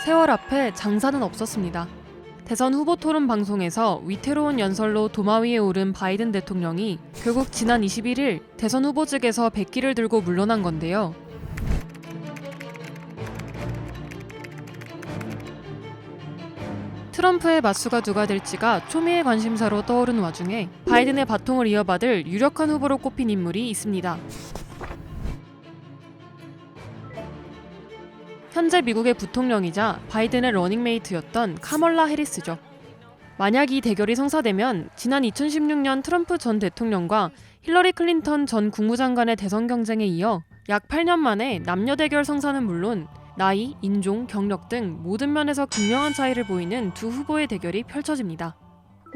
세월 앞에 장사는 없었습니다. 대선 후보 토론 방송에서 위태로운 연설로 도마 위에 오른 바이든 대통령이 결국 지난 21일 대선 후보직에서 백기를 들고 물러난 건데요. 트럼프의 맞수가 누가 될지가 초미의 관심사로 떠오른 와중에 바이든의 바통을 이어받을 유력한 후보로 꼽힌 인물이 있습니다. 현재 미국의 부통령이자 바이든의 러닝메이트였던 카멀라 해리스죠. 만약 이 대결이 성사되면 지난 2016년 트럼프 전 대통령과 힐러리 클린턴 전 국무장관의 대선 경쟁에 이어 약 8년 만에 남녀 대결 성사는 물론 나이, 인종, 경력 등 모든 면에서 극명한 차이를 보이는 두 후보의 대결이 펼쳐집니다.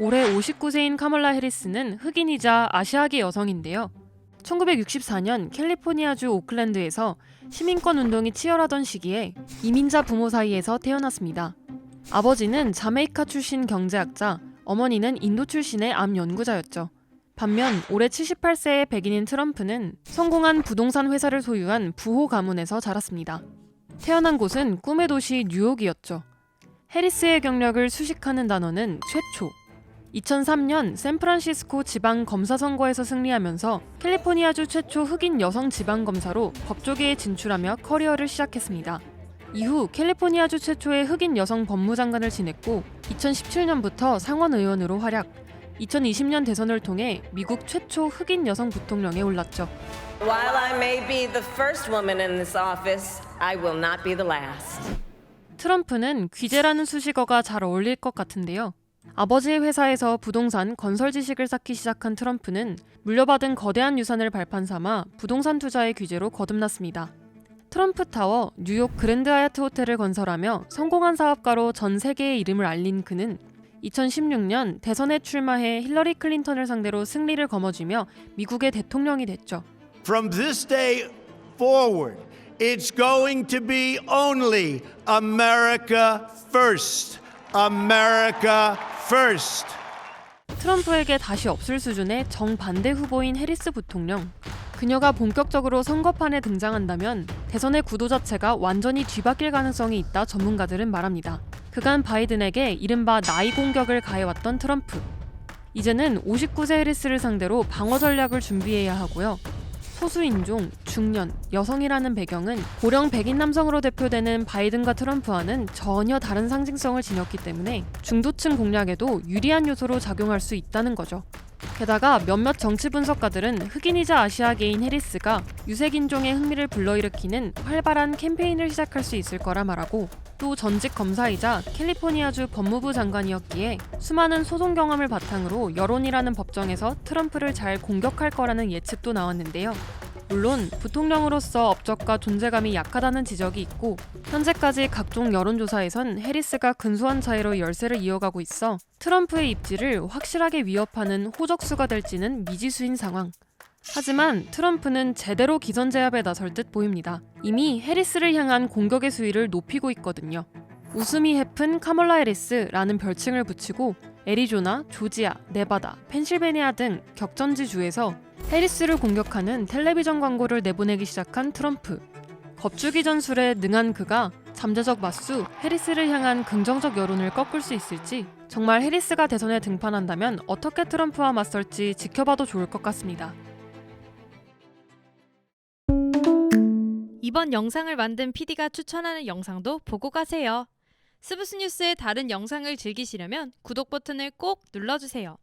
올해 59세인 카멀라 해리스는 흑인이자 아시아계 여성인데요. 1964년 캘리포니아주 오클랜드에서 시민권 운동이 치열하던 시기에 이민자 부모 사이에서 태어났습니다. 아버지는 자메이카 출신 경제학자, 어머니는 인도 출신의 암 연구자였죠. 반면 올해 78세의 백인인 트럼프는 성공한 부동산 회사를 소유한 부호 가문에서 자랐습니다. 태어난 곳은 꿈의 도시 뉴욕이었죠. 해리스의 경력을 수식하는 단어는 최초. 2003년 샌프란시스코 지방검사 선거에서 승리하면서 캘리포니아주 최초 흑인 여성 지방검사로 법조계에 진출하며 커리어를 시작했습니다. 이후 캘리포니아주 최초의 흑인 여성 법무장관을 지냈고 2017년부터 상원의원으로 활약, 2020년 대선을 통해 미국 최초 흑인 여성 부통령에 올랐죠. While I may be the first woman in this office, I will not be the last. 트럼프는 귀재라는 수식어가 잘 어울릴 것 같은데요. 아버지의 회사에서 부동산 건설 지식을 쌓기 시작한 트럼프는 물려받은 거대한 유산을 발판 삼아 부동산 투자의 귀재로 거듭났습니다. 트럼프 타워, 뉴욕 그랜드 하얏트 호텔을 건설하며 성공한 사업가로 전 세계에 이름을 알린 그는 2016년 대선에 출마해 힐러리 클린턴을 상대로 승리를 거머쥐며 미국의 대통령이 됐죠. From this day forward, it's going to be only America first. America first. 트럼프에게 다시 없을 수준의 정반대 후보인 해리스 부통령. 그녀가 본격적으로 선거판에 등장한다면 대선의 구도 자체가 완전히 뒤바뀔 가능성이 있다 전문가들은 말합니다. 그간 바이든에게 이른바 나이 공격을 가해왔던 트럼프. 이제는 59세 해리스를 상대로 방어 전략을 준비해야 하고요. 소수인종, 중년, 여성이라는 배경은 고령 백인 남성으로 대표되는 바이든과 트럼프와는 전혀 다른 상징성을 지녔기 때문에 중도층 공략에도 유리한 요소로 작용할 수 있다는 거죠. 게다가 몇몇 정치 분석가들은 흑인이자 아시아계인 해리스가 유색인종의 흥미를 불러일으키는 활발한 캠페인을 시작할 수 있을 거라 말하고 또 전직 검사이자 캘리포니아주 법무부 장관이었기에 수많은 소송 경험을 바탕으로 여론이라는 법정에서 트럼프를 잘 공격할 거라는 예측도 나왔는데요. 물론 부통령으로서 업적과 존재감이 약하다는 지적이 있고 현재까지 각종 여론조사에선 해리스가 근소한 차이로 열세를 이어가고 있어 트럼프의 입지를 확실하게 위협하는 호적수가 될지는 미지수인 상황. 하지만 트럼프는 제대로 기선제압에 나설 듯 보입니다. 이미 해리스를 향한 공격의 수위를 높이고 있거든요. 웃음이 해픈 카멀라 해리스라는 별칭을 붙이고 애리조나, 조지아, 네바다, 펜실베니아 등 격전지 주에서 해리스를 공격하는 텔레비전 광고를 내보내기 시작한 트럼프. 겁주기 전술에 능한 그가 잠재적 맞수 해리스를 향한 긍정적 여론을 꺾을 수 있을지 정말 해리스가 대선에 등판한다면 어떻게 트럼프와 맞설지 지켜봐도 좋을 것 같습니다. 이번 영상을 만든 PD가 추천하는 영상도 보고 가세요. 스브스 뉴스의 다른 영상을 즐기시려면 구독 버튼을 꼭 눌러주세요.